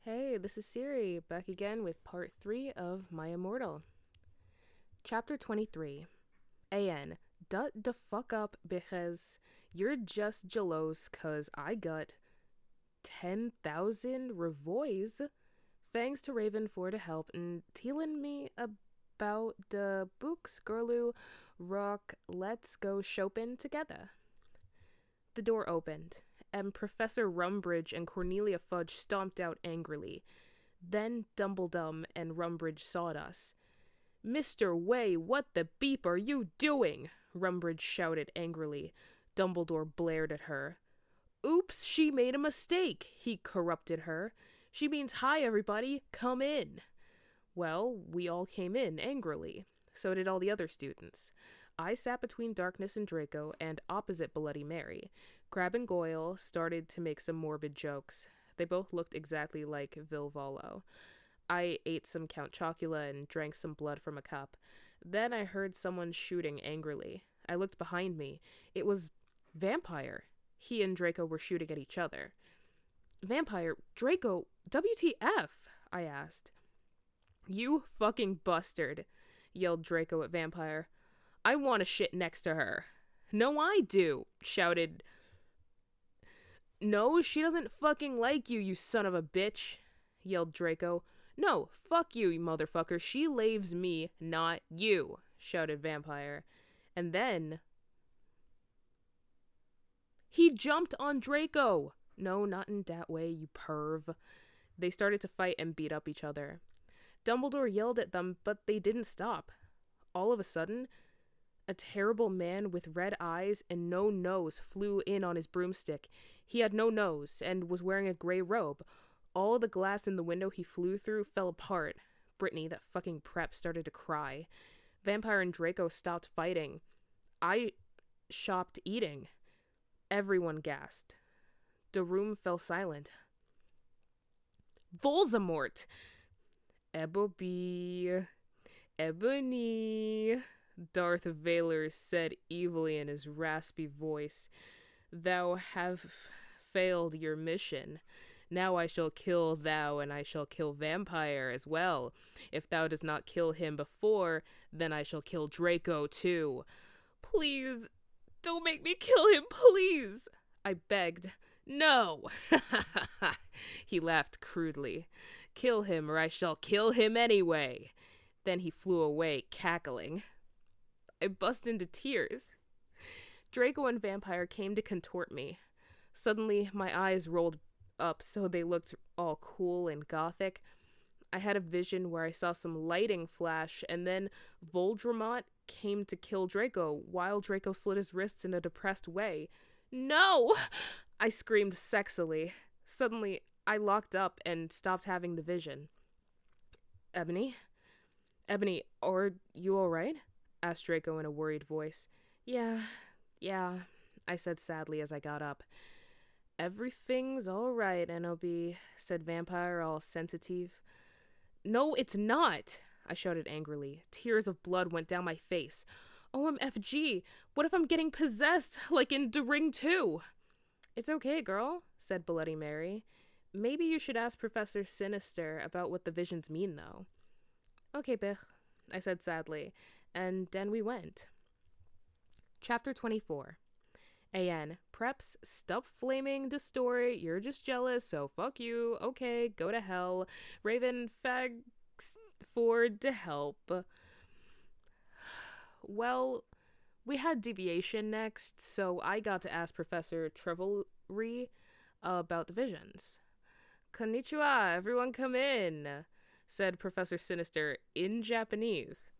Hey, this is Siri, back again with part 3 of my Immortal. Chapter 23. AN, dut the fuck up because you're just jealous cause I got 10,000 revoys. Thanks to Raven for the help and telling me about the books girlu rock let's go shopping together. The door opened, and Professor Rumbridge and Cornelia Fudge stomped out angrily. Then Dumbledum and Rumbridge sawed us. Mr. Way, what the beep are you doing? Rumbridge shouted angrily. Dumbledore blared at her. Oops, she made a mistake, he corrupted her. She means hi, everybody, come in. Well, we all came in angrily. So did all the other students. I sat between Darkness and Draco and opposite Bloody Mary. Crab and Goyle started to make some morbid jokes. They both looked exactly like Vilvolo. I ate some Count Chocula and drank some blood from a cup. Then I heard someone shooting angrily. I looked behind me. It was Vampire. He and Draco were shooting at each other. Vampire? Draco? WTF? I asked. You fucking bastard, yelled Draco at Vampire. I want to shit next to her. No, I do, shouted. No, she doesn't fucking like you, you son of a bitch, yelled Draco. No, fuck you, you motherfucker. She laves me, not you, shouted Vampire. And then he jumped on Draco. No, not in that way, you perv. They started to fight and beat up each other. Dumbledore yelled at them, but they didn't stop. All of a sudden, a terrible man with red eyes and no nose flew in on his broomstick. He had no nose and was wearing a gray robe. All the glass in the window he flew through fell apart. Brittany, that fucking prep, started to cry. Vampire and Draco stopped fighting. I stopped eating. Everyone gasped. The room fell silent. Voldemort! Ebony, Darth Vader said evilly in his raspy voice. Thou have failed your mission. Now I shall kill thou, and I shall kill Vampire as well. If thou does not kill him before, then I shall kill Draco too. Please, don't make me kill him, please, I begged. No! He laughed crudely. Kill him, or I shall kill him anyway. Then he flew away, cackling. I burst into tears. Draco and Vampire came to contort me. Suddenly, my eyes rolled up so they looked all cool and gothic. I had a vision where I saw some lighting flash, and then Voldemort came to kill Draco while Draco slit his wrists in a depressed way. No! I screamed sexily. Suddenly, I locked up and stopped having the vision. Ebony, are you alright? Asked Draco in a worried voice. Yeah, I said sadly as I got up. Everything's alright, N.O.B., said Vampire, all sensitive. No, it's not, I shouted angrily. Tears of blood went down my face. OMFG, what if I'm getting possessed, like in The Ring 2? It's okay, girl, said Bloody Mary. Maybe you should ask Professor Sinister about what the visions mean, though. Okay, Bich, I said sadly, and then we went. Chapter 24. AN, Preps, stop flaming the story, you're just jealous, so fuck you, okay, go to hell. Raven, fags for the help. Well, we had deviation next, so I got to ask Professor Trevelry about the visions. Konnichiwa, everyone come in, said Professor Sinister in Japanese.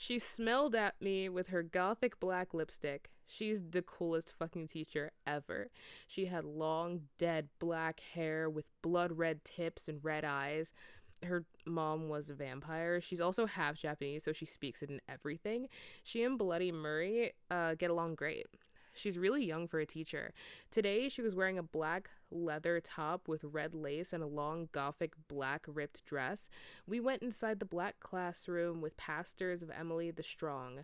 She smelled at me with her gothic black lipstick. She's the coolest fucking teacher ever. She had long, dead black hair with blood red tips and red eyes. Her mom was a vampire. She's also half Japanese, so she speaks it in everything. She and Bloody Murray get along great. She's really young for a teacher. Today, she was wearing a black leather top with red lace and a long gothic black ripped dress. We went inside the black classroom with pastors of Emily the Strong.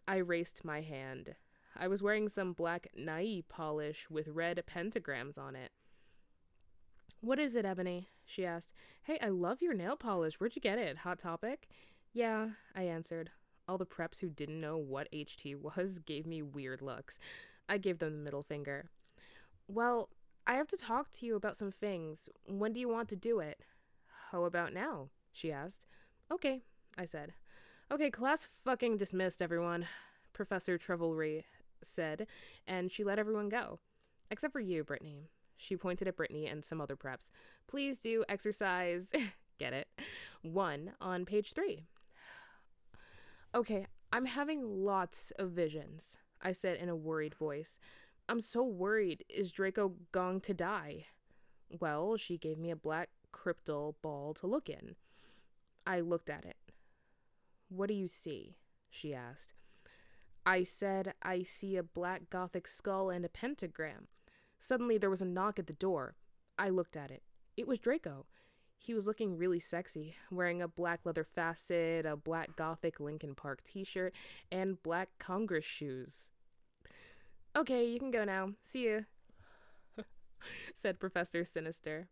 I raised my hand. I was wearing some black nail polish with red pentagrams on it. What is it, Ebony? She asked. Hey, I love your nail polish. Where'd you get it? Hot Topic? Yeah, I answered. All the preps who didn't know what HT was gave me weird looks. I gave them the middle finger. Well, I have to talk to you about some things. When do you want to do it? How about now? She asked. Okay, I said. Okay, class fucking dismissed, everyone, Professor Trevelry said, and she let everyone go. Except for you, Brittany. She pointed at Brittany and some other preps. Please do exercise, get it, 1 on page 3. Okay, I'm having lots of visions, I said in a worried voice. I'm so worried. Is Draco going to die? Well, she gave me a black crystal ball to look in. I looked at it. What do you see? She asked. I said, I see a black gothic skull and a pentagram. Suddenly there was a knock at the door. I looked at it. It was Draco. He was looking really sexy, wearing a black leather facet, a black gothic Linkin Park t-shirt, and black Congress shoes. Okay, you can go now. See ya, said Professor Sinister.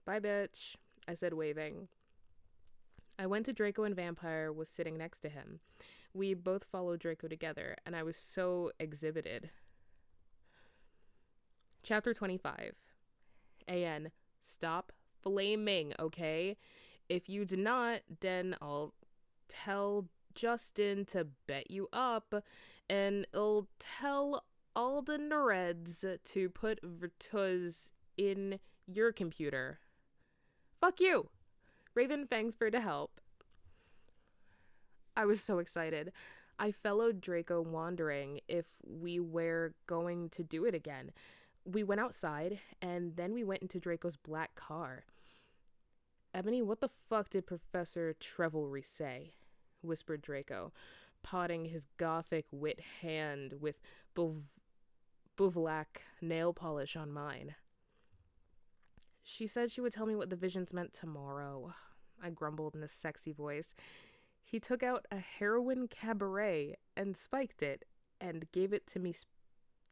Bye, bitch, I said, waving. I went to Draco, and Vampire was sitting next to him. We both followed Draco together, and I was so exhibited. Chapter 25. A.N. Stop flaming, okay? If you do not, then I'll tell Justin to bet you up, and I'll tell all the nerds to put Virtus in your computer. Fuck you! Raven Fangsford to help. I was so excited. I followed Draco, wondering if we were going to do it again. We went outside, and then we went into Draco's black car. Ebony, what the fuck did Professor Trevelry say? Whispered Draco, potting his gothic wit hand with Bouvlac nail polish on mine. She said she would tell me what the visions meant tomorrow, I grumbled in a sexy voice. He took out a heroin cabaret and spiked it and gave it to me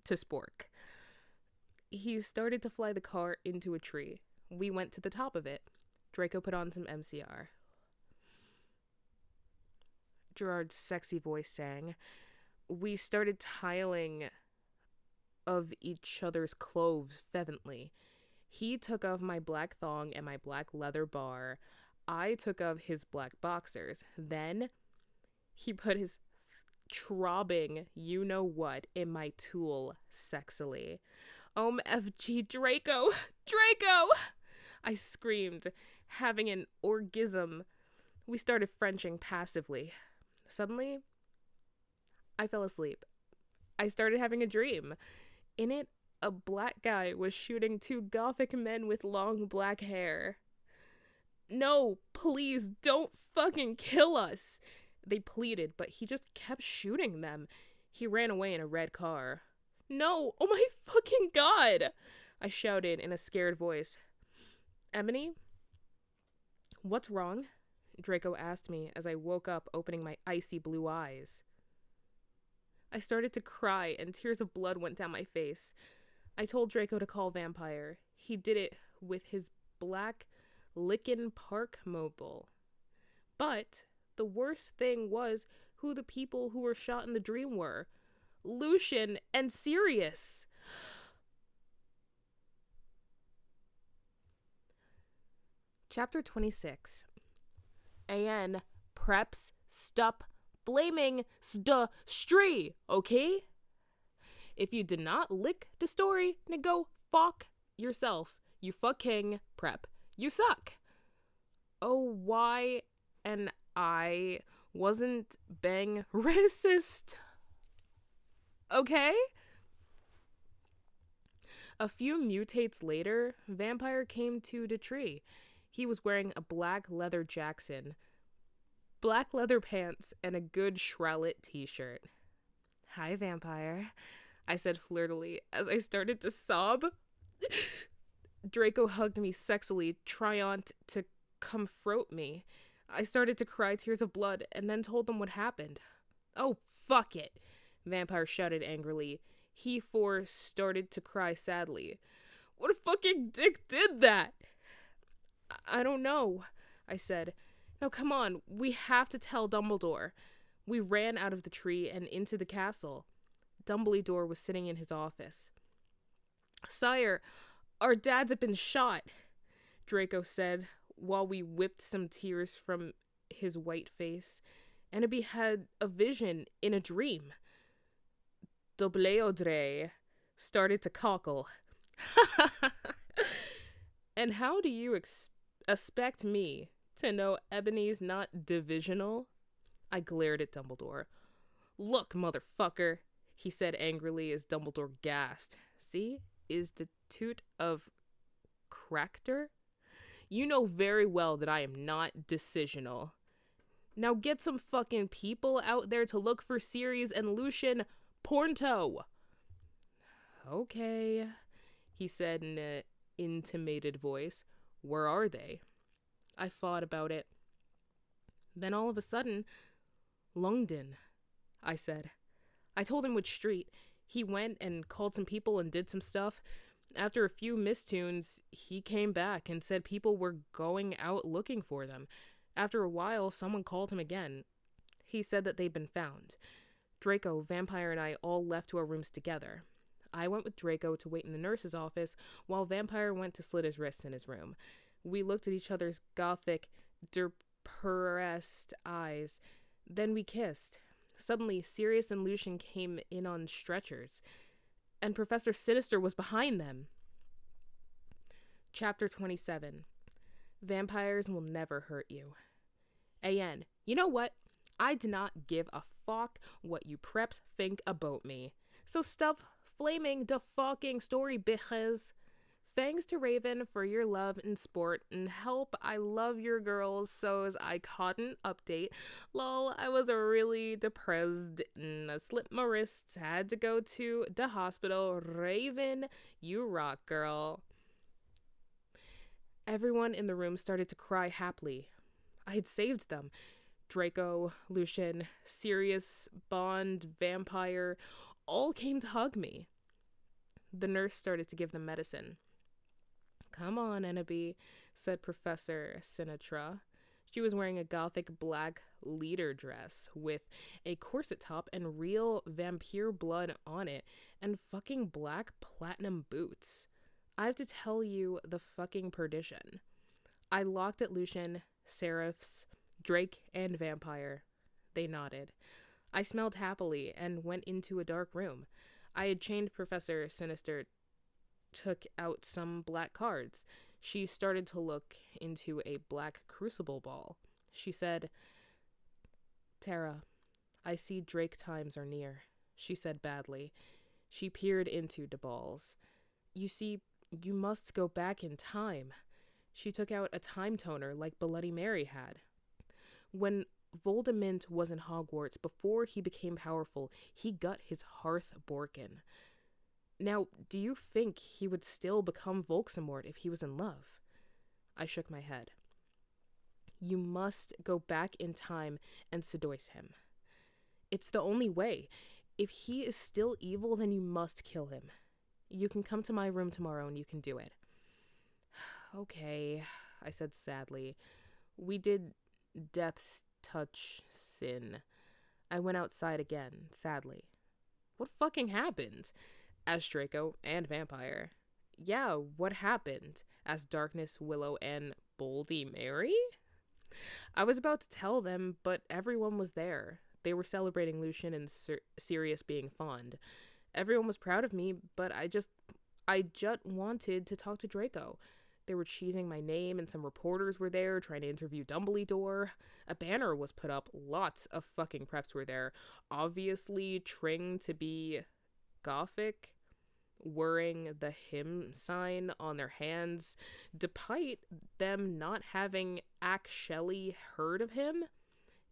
to Spork. He started to fly the car into a tree. We went to the top of it. Draco put on some MCR. Gerard's sexy voice sang. We started tiling of each other's clothes fervently. He took off my black thong and my black leather bar. I took off his black boxers. Then he put his throbbing you-know-what in my tool sexily. OMFG, Draco! Draco! I screamed, having an orgasm. We started Frenching passively. Suddenly, I fell asleep. I started having a dream. In it, a black guy was shooting 2 gothic men with long black hair. No, please, don't fucking kill us, they pleaded, but he just kept shooting them. He ran away in a red car. No, oh my fucking god, I shouted in a scared voice. Ebony? What's wrong? Draco asked me as I woke up, opening my icy blue eyes. I started to cry and tears of blood went down my face. I told Draco to call Vampire. He did it with his black Linkin Park mobile. But the worst thing was who the people who were shot in the dream were. Lucian and Sirius. Chapter 26. A.N. Preps, stop blaming stree, okay? If you did not lick the story, then go fuck yourself. You fucking prep. You suck. Oh, why? And I wasn't being racist. Okay? A few mutates later, Vampire came to the tree. He was wearing a black leather Jackson, black leather pants, and a good Shrelet t-shirt. Hi, Vampire, I said flirtily as I started to sob. Draco hugged me sexily, trying to comfort me. I started to cry tears of blood and then told them what happened. Oh, fuck it, Vampire shouted angrily. He started to cry sadly. What a fucking dick did that? I don't know, I said. No, come on, we have to tell Dumbledore. We ran out of the tree and into the castle. Dumbledore was sitting in his office. Sire, our dads have been shot, Draco said while we whipped some tears from his white face. Ennaby had a vision in a dream. Dobleodre started to cockle. And how do you expect me to know Ebony's not divisional? I glared at Dumbledore. Look, motherfucker, he said angrily as Dumbledore gasped. See? Institute of Cractor? You know very well that I am not decisional. Now get some fucking people out there to look for Sirius and Lucian Pornto. Okay, he said in an intimated voice. Where are they? I thought about it. Then all of a sudden, Lungden, I said. I told him which street. He went and called some people and did some stuff. After a few mistunes, he came back and said people were going out looking for them. After a while, someone called him again. He said that they'd been found. Draco, Vampire, and I all left to our rooms together. I went with Draco to wait in the nurse's office, while Vampire went to slit his wrists in his room. We looked at each other's gothic, depressed eyes. Then we kissed. Suddenly, Sirius and Lucian came in on stretchers, and Professor Sinister was behind them. Chapter 27. Vampires will never hurt you. A.N. You know what? I do not give a fuck what you preps think about me. So stop flaming the fucking story, bitches. Thanks to Raven for your love and sport and help. I love your girls, so as I caught an update. Lol, I was really depressed and I slipped my wrists, had to go to the hospital. Raven, you rock, girl. Everyone in the room started to cry happily. I had saved them. Draco, Lucian, Sirius, Bond, Vampire, all came to hug me. The nurse started to give them medicine. Come on, Ennaby, said Professor Sinatra. She was wearing a gothic black leader dress with a corset top and real vampire blood on it and fucking black platinum boots. I have to tell you the fucking perdition. I looked at Lucian, Seraphs, Drake, and Vampire. They nodded. I smiled happily and went into a dark room. I had chained Professor Sinister, took out some black cards. She started to look into a black crucible ball. She said, Tara, I see Drake times are near, she said badly. She peered into the balls. You see, you must go back in time. She took out a time toner like Bloody Mary had. When Voldemort was in Hogwarts, before he became powerful, he got his hearth broken. Now, do you think he would still become Voldemort if he was in love? I shook my head. You must go back in time and seduce him. It's the only way. If he is still evil, then you must kill him. You can come to my room tomorrow and you can do it. Okay, I said sadly. We did death's touch sin. I went outside again, sadly. What fucking happened? Asked Draco and Vampire. Yeah, what happened? Asked Darkness, Willow, and Boldy Mary? I was about to tell them, but everyone was there. They were celebrating Lucian and Sirius being fond. Everyone was proud of me, but I just wanted to talk to Draco. They were cheesing my name, and some reporters were there trying to interview Dumbledore. A banner was put up. Lots of fucking preps were there. Obviously trying to be gothic, wearing the hymn sign on their hands, despite them not having actually heard of him.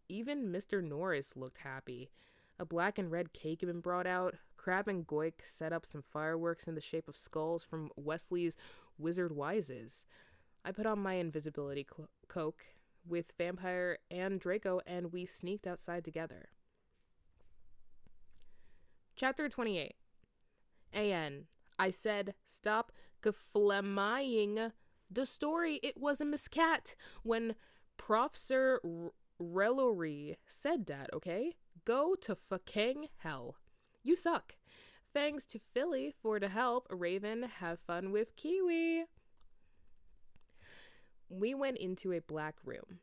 Even Mr. Norris looked happy. A black and red cake had been brought out. Crab and Goik set up some fireworks in the shape of skulls from Wesley's Wizard Wises. I put on my invisibility cloak with Vampire and Draco, and we sneaked outside together. Chapter 28. A.N. I said, stop geflammying The story, it was a miscat when Professor Rellery said that, okay? Go to fucking hell. You suck. Thanks to Philly for the help. Raven, have fun with Kiwi. We went into a black room.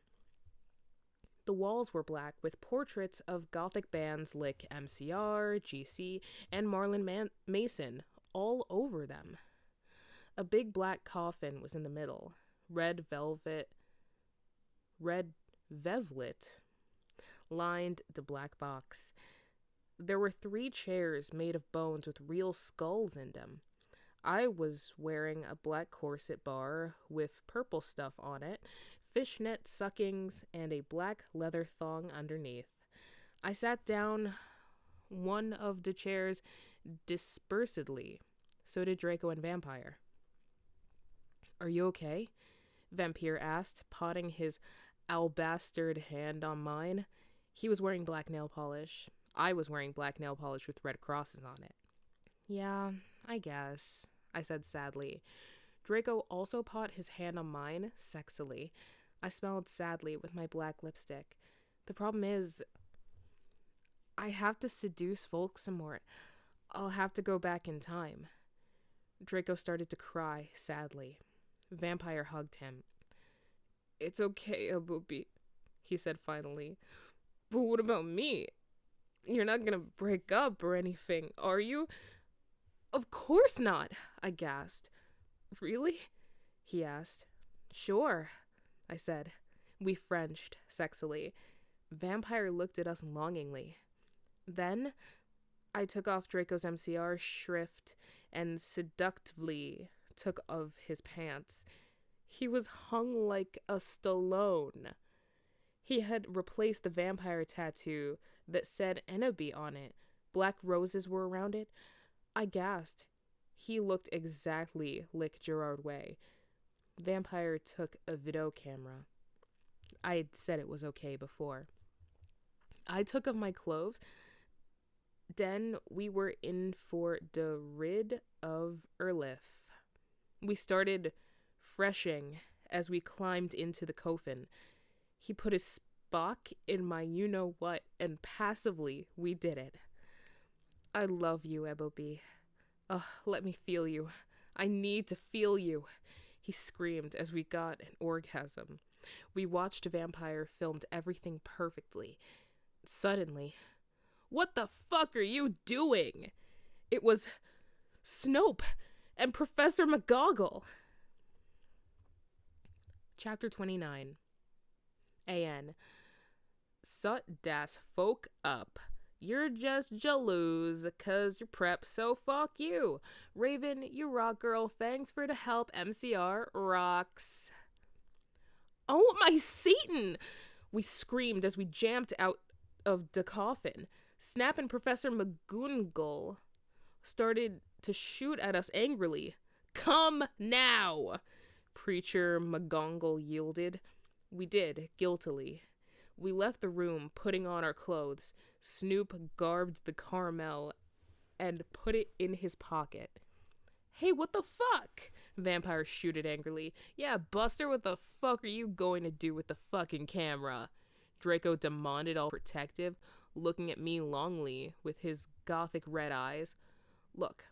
The walls were black with portraits of gothic bands like MCR, GC, and Marlon Mason all over them. A big black coffin was in the middle. Red velvet lined the black box. There were 3 chairs made of bones with real skulls in them. I was wearing a black corset bar with purple stuff on it, fishnet suckings, and a black leather thong underneath. I sat down one of the chairs dispersedly. So did Draco and Vampire. Are you okay? Vampire asked, potting his alabastered hand on mine. He was wearing black nail polish. I was wearing black nail polish with red crosses on it. Yeah, I guess, I said sadly. Draco also put his hand on mine, sexily. I smiled sadly with my black lipstick. The problem is, I have to seduce Volksamort. I'll have to go back in time. Draco started to cry, sadly. Vampire hugged him. It's okay, Abubi, he said finally. But what about me? You're not gonna break up or anything, are you? Of course not, I gasped. Really? He asked. Sure, I said. We Frenched, sexily. Vampire looked at us longingly. Then I took off Draco's MCR shrift and seductively took off his pants. He was hung like a Stallone. He had replaced the vampire tattoo that said Enobi on it. Black roses were around it. I gasped. He looked exactly like Gerard Way. Vampire took a video camera. I had said it was okay before. I took off my clothes. Then we were in for the rid of Erlif. We started freshing as we climbed into the coffin. He put his Spock in my you-know-what, and passively we did it. I love you, Ebobi. Let me feel you. I need to feel you, he screamed as we got an orgasm. We watched Vampire filmed everything perfectly. Suddenly, what the fuck are you doing? It was Snope and Professor McGoggle. Chapter 29. A.N. Sut das folk up. You're just jalouse, 'cause you're prep, so fuck you. Raven, you rock girl, thanks for the help, MCR, rocks. Oh, my Satan! We screamed as we jammed out of the coffin. Snap and Professor McGoongle started to shoot at us angrily. Come now! Preacher McGongle yielded. We did, guiltily. We left the room, putting on our clothes. Snoop garbed the caramel and put it in his pocket. Hey, what the fuck? Vampire shooted angrily. Yeah, Buster, what the fuck are you going to do with the fucking camera? Draco demanded, all protective, looking at me longly with his gothic red eyes. Look,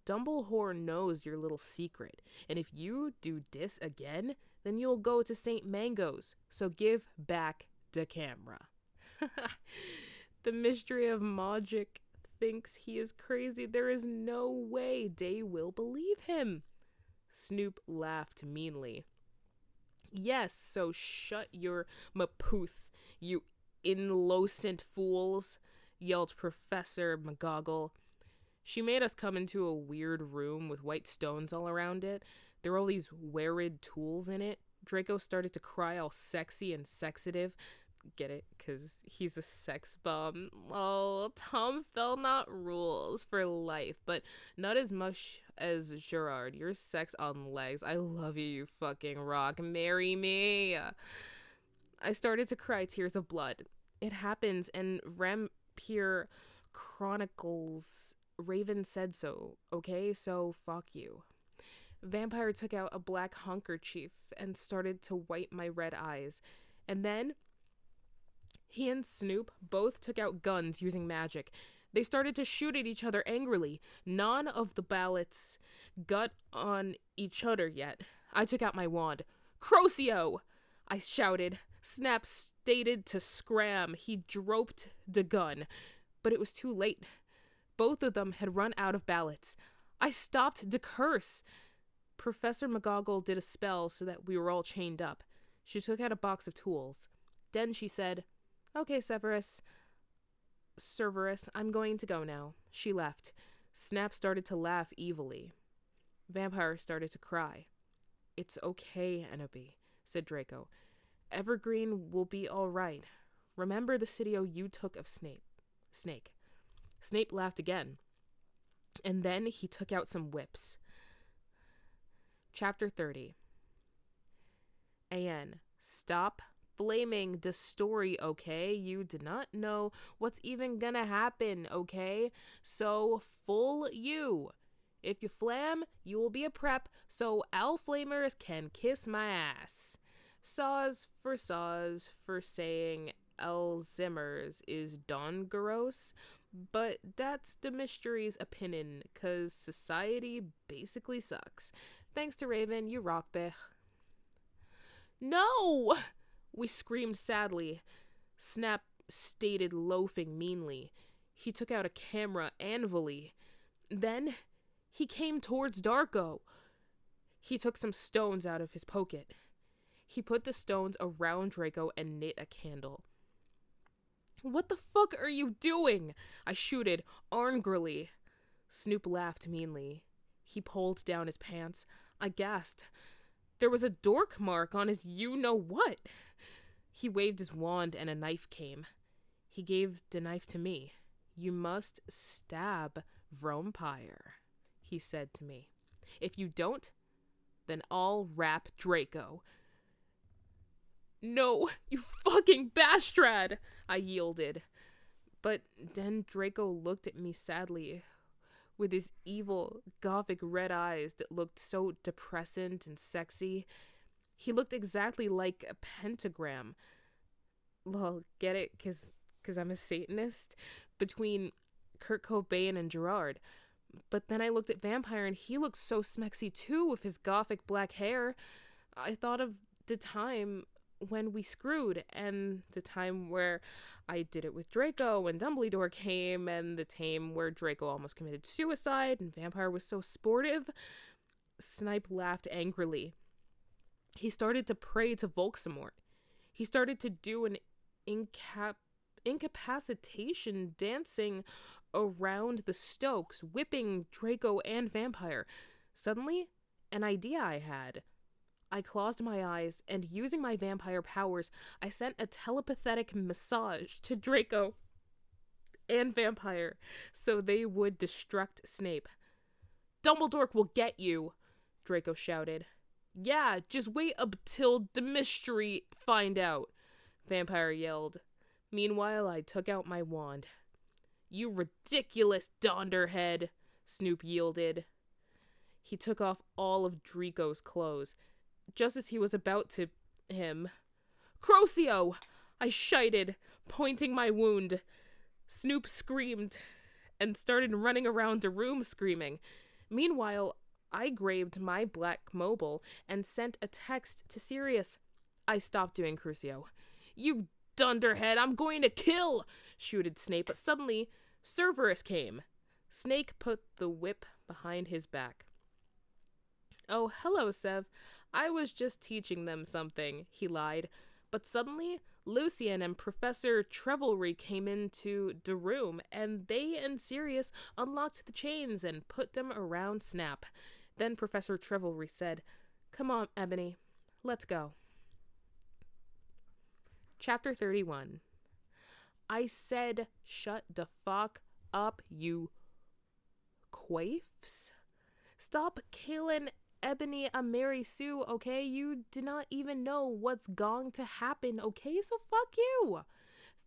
Dumbledore knows your little secret, and if you do this again, then you'll go to St. Mango's, so give back the camera. The mystery of magic thinks he is crazy. There is no way they will believe him. Snoop laughed meanly. Yes, so shut your mapooth, you innocent fools, yelled Professor McGoggle. She made us come into a weird room with white stones all around it. There were all these weird tools in it. Draco started to cry all sexy and sexative. Get it? 'Cause he's a sex bomb. Oh, Tom Felnut rules for life, but not as much as Gerard. You're sex on legs. I love you, you fucking rock. Marry me. I started to cry tears of blood. It happens, and Vampire Chronicles Raven said so, okay? So fuck you. Vampire took out a black handkerchief and started to wipe my red eyes. And then he and Snoop both took out guns using magic. They started to shoot at each other angrily. None of the ballots got on each other yet. I took out my wand. Crocio! I shouted. Snap stated to scram. He dropped the gun. But it was too late. Both of them had run out of ballots. I stopped to curse. Professor McGoggle did a spell so that we were all chained up. She took out a box of tools. Then she said, "Okay, Cerberus, I'm going to go now." She left. Snap started to laugh evilly. Vampire started to cry. "It's okay, Enoby," said Draco. "Evergreen will be all right. Remember the Sidio you took of Snake." Snape laughed again. And then he took out some whips. Chapter 30. An, stop flaming the story, okay? You do not know what's even gonna happen, okay? So, full you. If you flam, you will be a prep, so Al Flamers can kiss my ass. Saws for saying Alzheimer's is Dongaros, but that's the mystery's opinion, 'cause society basically sucks. Thanks to Raven, you rock, bech. No! We screamed sadly. Snap stated loafing meanly. He took out a camera anvilly. Then he came towards Darko. He took some stones out of his pocket. He put the stones around Draco and lit a candle. "What the fuck are you doing?" I shooted angrily. Snoop laughed meanly. He pulled down his pants. I gasped. There was a dork mark on his you-know-what. He waved his wand and a knife came. He gave the knife to me. "You must stab Vrompire," he said to me. "If you don't, then I'll rap Draco." "No, you fucking bastard!" I yielded. But then Draco looked at me sadly, with his evil, gothic red eyes that looked so depressant and sexy. He looked exactly like a pentagram. Well, get it? 'Cause I'm a Satanist? Between Kurt Cobain and Gerard. But then I looked at Vampire and he looked so smexy too with his gothic black hair. I thought of the time when we screwed, and the time where I did it with Draco when Dumbledore came, and the time where Draco almost committed suicide and Vampire was so sportive. Snipe laughed angrily. He started to pray to Volksamort. He started to do an incapacitation dancing around the Stokes, whipping Draco and Vampire. Suddenly, an idea I had. I closed my eyes, and using my vampire powers, I sent a telepathic massage to Draco and Vampire, so they would destruct Snape. "Dumbledore will get you," Draco shouted. "Yeah, just wait up till the mystery find out," Vampire yelled. Meanwhile, I took out my wand. "You ridiculous donderhead," Snoop yielded. He took off all of Draco's clothes. Just as he was about to him. "Crocio!" I shouted, pointing my wound. Snoop screamed and started running around the room screaming. Meanwhile, I grabbed my black mobile and sent a text to Sirius. I stopped doing Crucio. "You dunderhead, I'm going to kill!" shouted Snape, but suddenly Cerberus came. Snake put the whip behind his back. "Oh, hello, Sev. I was just teaching them something," he lied. But suddenly, Lucian and Professor Trevelry came into the room, and they and Sirius unlocked the chains and put them around Snap. Then Professor Trevelry said, "Come on, Ebony, let's go." Chapter 31. I said, "Shut the fuck up, you quaifs. Stop killing Ebony and Mary Sue, okay? You do not even know what's going to happen, okay? So fuck you."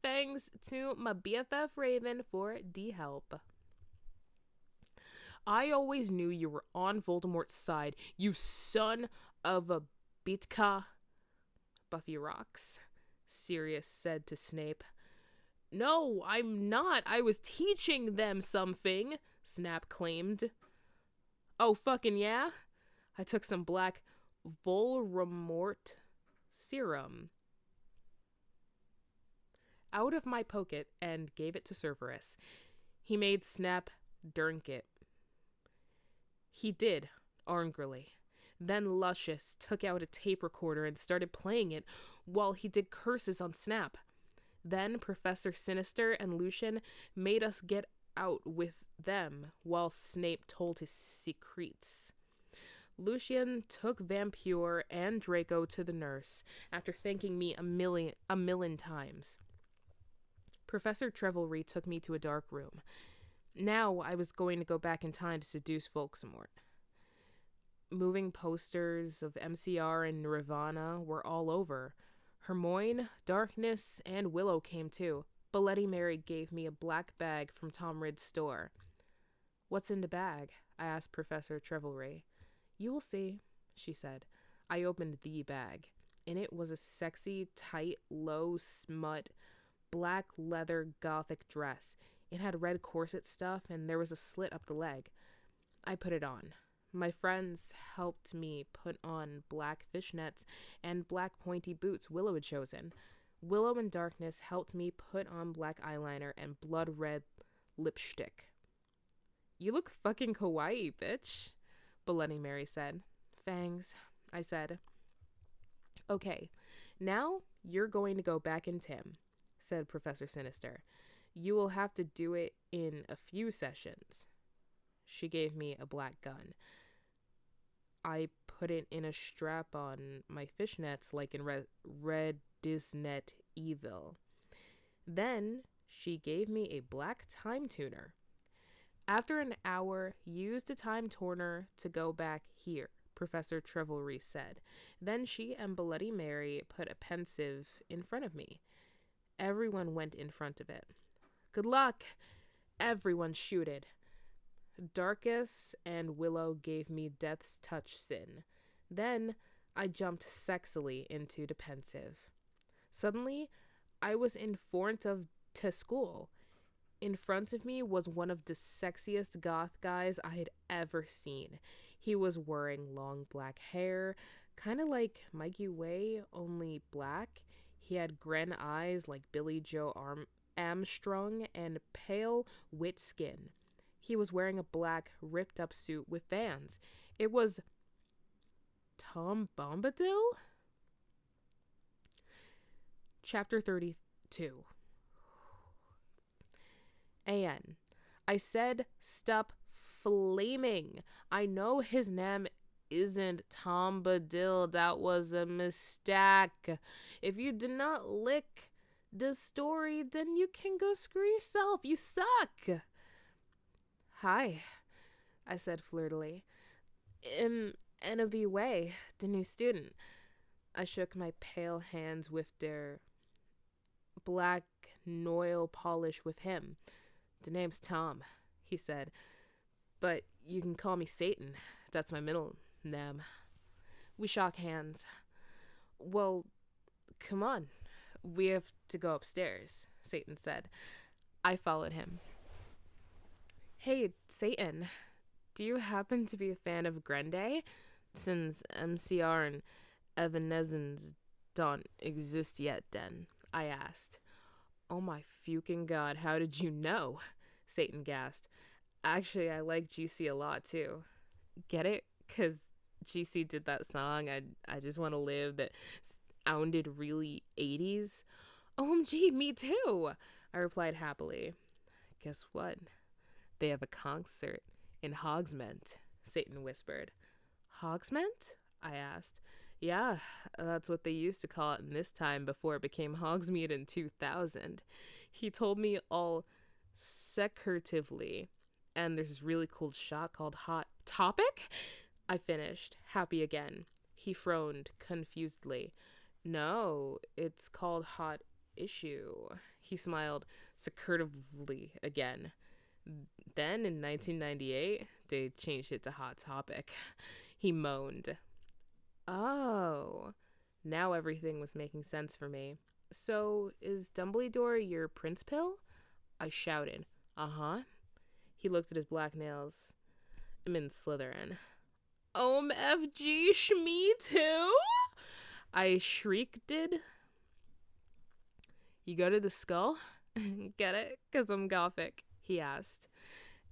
Thanks to my BFF Raven for the help. I always knew you were on Voldemort's side, you son of a bitka. Buffy rocks, Sirius said to Snape. No, I'm not. I was teaching them something, Snap claimed. Oh, fucking yeah? I took some black Voldemort serum out of my pocket and gave it to Cerberus. He made Snap drink it. He did, angrily. Then Lucius took out a tape recorder and started playing it while he did curses on Snap. Then Professor Sinister and Lucian made us get out with them while Snape told his secrets. Lucian took Vampire and Draco to the nurse after thanking me a million times. Professor Trevelry took me to a dark room. Now I was going to go back in time to seduce Volksamort. Moving posters of MCR and Nirvana were all over. Hermione, Darkness, and Willow came too. Bloody Mary gave me a black bag from Tom Ridd's store. What's in the bag? I asked Professor Trevelry. You will see, she said. I opened the bag. In it was a sexy, tight, low smut, black leather gothic dress. It had red corset stuff, and there was a slit up the leg. I put it on. My friends helped me put on black fishnets and black pointy boots Willow had chosen. Willow and Darkness helped me put on black eyeliner and blood red lipstick. You look fucking kawaii, bitch, Bloody Mary said. Fangs, I said. Okay, now you're going to go back in Tim, said Professor Sinister. You will have to do it in a few sessions. She gave me a black gun. I put it in a strap on my fishnets like in Red Disnet Evil. Then she gave me a black time tuner. After an hour, use the time tuner to go back here, Professor Trevelry said. Then she and Bloody Mary put a pensive in front of me. Everyone went in front of it. Good luck! Everyone shooted. Darkus and Willow gave me Death's Touch Sin. Then I jumped sexily into the pensive. Suddenly, I was in front of to school. In front of me was one of the sexiest goth guys I had ever seen. He was wearing long black hair, kind of like Mikey Way, only black. He had grin eyes like Billy Joe Armstrong and pale, wet skin. He was wearing a black, ripped-up suit with fans. It was Tom Bombadil? Chapter 32. A.N. I said, stop flaming. I know his name isn't Tom Bombadil. That was a mistake. If you did not lick the story, then you can go screw yourself. You suck. Hi, I said flirtily. N.B. Way, the new student. I shook my pale hands with their black nail polish with him. The name's Tom, he said. But you can call me Satan. That's my middle name. We shook hands. Well, come on. We have to go upstairs, Satan said. I followed him. Hey, Satan, do you happen to be a fan of Grande? Since MCR and Evanescence don't exist yet, then, I asked. Oh my fucking god, how did you know? Satan gasped. Actually, I like GC a lot, too. Get it? Because GC did that song, I Just Want to Live, that sounded really 80s. OMG, me too, I replied happily. Guess what? They have a concert in Hogsmeade, Satan whispered. Hogsmeade? I asked. Yeah, that's what they used to call it in this time before it became Hogsmeade in 2000. He told me all secretively, and there's this really cool shot called Hot Topic? I finished, happy again. He frowned confusedly. No, it's called Hot Issue. He smiled secretively again. Then in 1998, they changed it to Hot Topic. He moaned. Oh, now everything was making sense for me. So, is Dumbledore your prince pill? I shouted. Uh-huh. He looked at his black nails. I'm in Slytherin. FG Shmee too? I shrieked. You go to the skull? Get it? 'Cause I'm Gothic, he asked.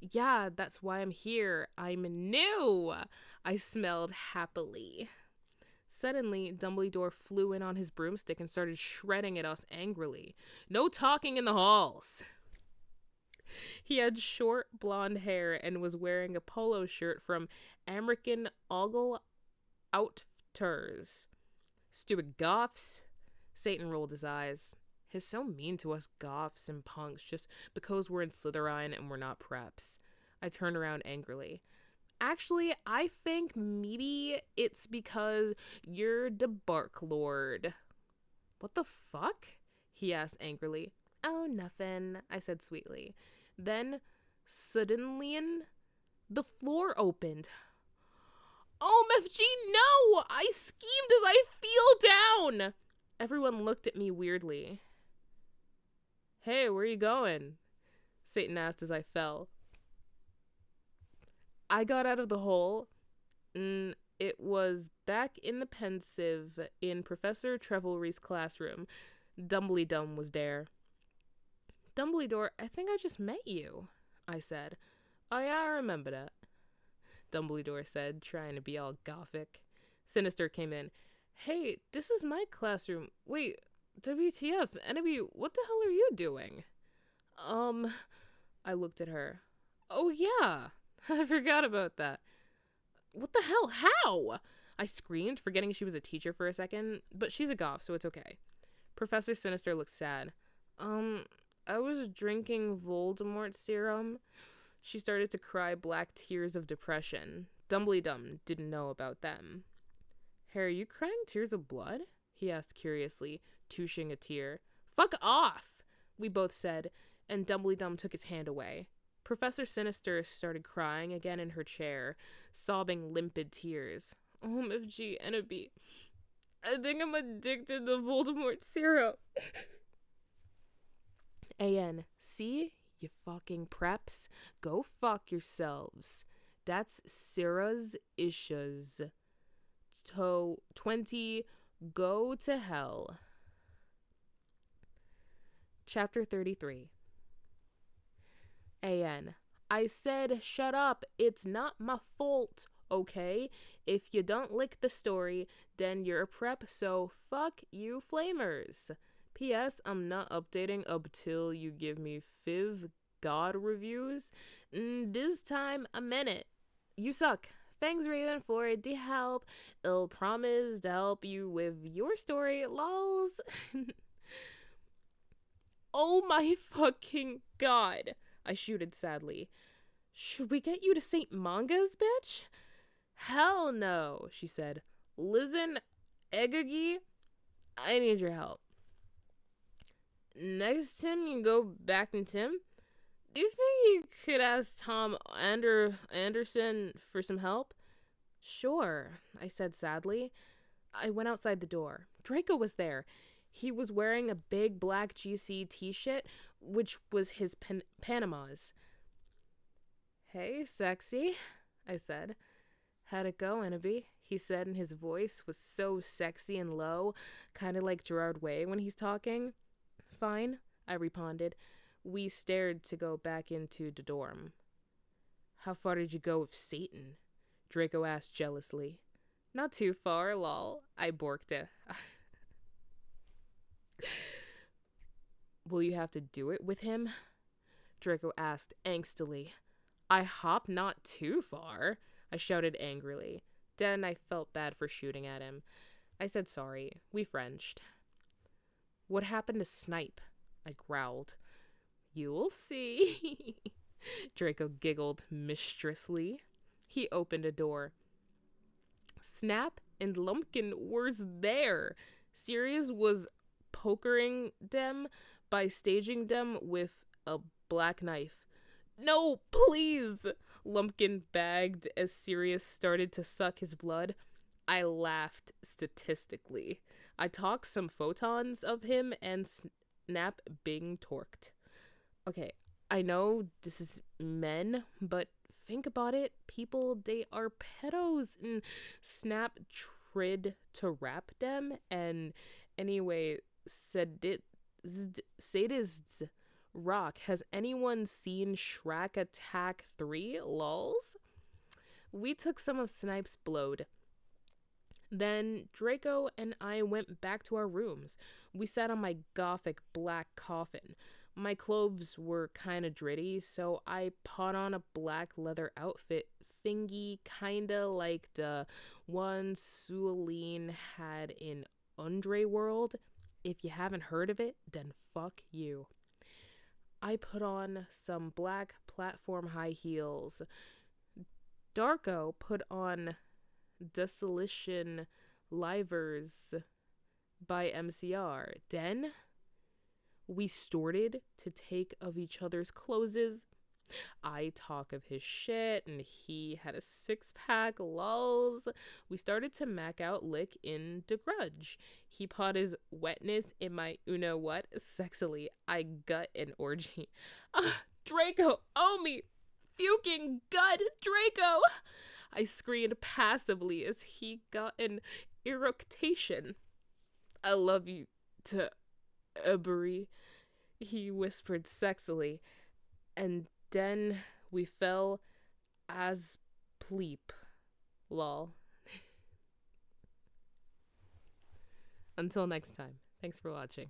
Yeah, that's why I'm here. I'm new. I smelled happily. Suddenly, Dumbledore flew in on his broomstick and started shredding at us angrily. No talking in the halls. He had short blonde hair and was wearing a polo shirt from American Ogle Outfitters. Stupid goths. Satan rolled his eyes. He's so mean to us goths and punks just because we're in Slytherin and we're not preps. I turned around angrily. Actually, I think maybe it's because you're the Bark Lord. What the fuck? He asked angrily. Oh, nothing, I said sweetly. Then, suddenly, the floor opened. OMFG, no! I schemed as I fell down! Everyone looked at me weirdly. Hey, where are you going? Satan asked as I fell. I got out of the hole. It was back in the pensive in Professor Trevelry's classroom. Dumbledore was there. Dumbledore, I think I just met you, I said. Oh yeah, I remember that, Dumbledore said, trying to be all gothic. Sinister came in. Hey, this is my classroom. Wait, WTF, Enemy, what the hell are you doing? I looked at her. Oh yeah, I forgot about that. What the hell? How? I screamed, forgetting she was a teacher for a second, but she's a goth, so it's okay. Professor Sinister looked sad. I was drinking Voldemort serum. She started to cry black tears of depression. Dumbledore didn't know about them. Hey, are you crying tears of blood? He asked curiously, touching a tear. Fuck off, we both said, and Dumbledore took his hand away. Professor Sinister started crying again in her chair, sobbing limpid tears. OMFG, Enemy. I think I'm addicted to Voldemort serum. AN, see? You fucking preps. Go fuck yourselves. That's Sarah's issues. 20, go to hell. Chapter 33. AN, I said shut up. It's not my fault, okay? If you don't like the story, then you're a prep, so fuck you flamers. P.S. I'm not updating up till you give me 5 God reviews. This time, a minute. You suck. Thanks, Raven, for the help. I'll promise to help you with your story, lols. Oh my fucking god, I shooted sadly. Should we get you to St. Manga's, bitch? Hell no, she said. Listen, Egagi, I need your help. Next time you go back in Tim, do you think you could ask Tom Anderson for some help? Sure, I said sadly. I went outside the door. Draco was there. He was wearing a big black GC t-shirt, which was his Panama's. Hey, sexy, I said. How'd it go, Ennaby? He said, and his voice was so sexy and low, kind of like Gerard Way when he's talking. Fine, I responded. We stared to go back into the dorm. How far did you go with Satan? Draco asked jealously. Not too far, lol, I borked it. Will you have to do it with him? Draco asked angstily. I hop not too far, I shouted angrily. Then I felt bad for shooting at him. I said sorry. We Frenched. What happened to Snipe? I growled. You'll see. Draco giggled mischievously. He opened a door. Snap and Lumpkin were there. Sirius was pokering them by staging them with a black knife. No, please! Lumpkin begged as Sirius started to suck his blood. I laughed statistically. I talked some photons of him and Snap Bing torqued. Okay, I know this is men, but think about it. People, they are pedos, and Snap tried to rap them. And anyway, sadists rock. Has anyone seen Shrek Attack 3? Lols? We took some of Snipe's blood. Then Draco and I went back to our rooms. We sat on my gothic black coffin. My clothes were kinda dritty, so I put on a black leather outfit thingy, kinda like the one Sualine had in Undre World. If you haven't heard of it, then fuck you. I put on some black platform high heels. Darko put on Desolation Livers by MCR. Then we started to take of each other's clothes. I talk of his shit, and he had a 6-pack, lols. We started to mac out lick in the grudge. He put his wetness in my what? Sexily, I gut an orgy. Draco, oh me! Fucking gut, Draco! I screamed passively as he got an eructation. I love you to Ebery, he whispered sexily, and then we fell as pleep. Lol. Until next time. Thanks for watching.